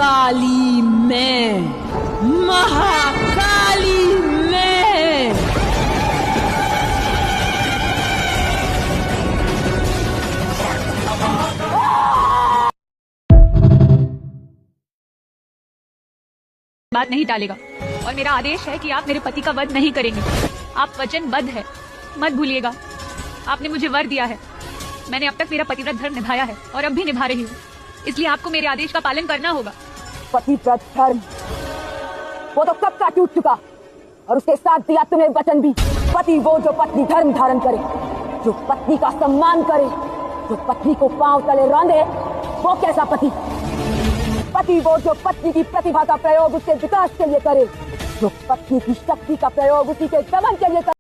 काली मैं, महाकाली मैं। बात नहीं टालेगा और मेरा आदेश है कि आप मेरे पति का वध नहीं करेंगे। आप वचनबद्ध है, मत भूलिएगा। आपने मुझे वर दिया है, मैंने अब तक मेरा पतिव्रत धर्म निभाया है और अब भी निभा रही हूँ, इसलिए आपको मेरे आदेश का पालन करना होगा। पतिव्रत धर्म वो तो कब का टूट चुका, और उसके साथ दिया तुम्हें वचन भी। पति वो जो पत्नी धर्म धारण करे, जो पत्नी का सम्मान करे, जो पत्नी को पांव तले रौंदे, वो कैसा पति? पति वो जो पत्नी की प्रतिभा का प्रयोग उसके विकास के लिए करे, जो पत्नी की शक्ति का प्रयोग उसी के दमन के लिए करे।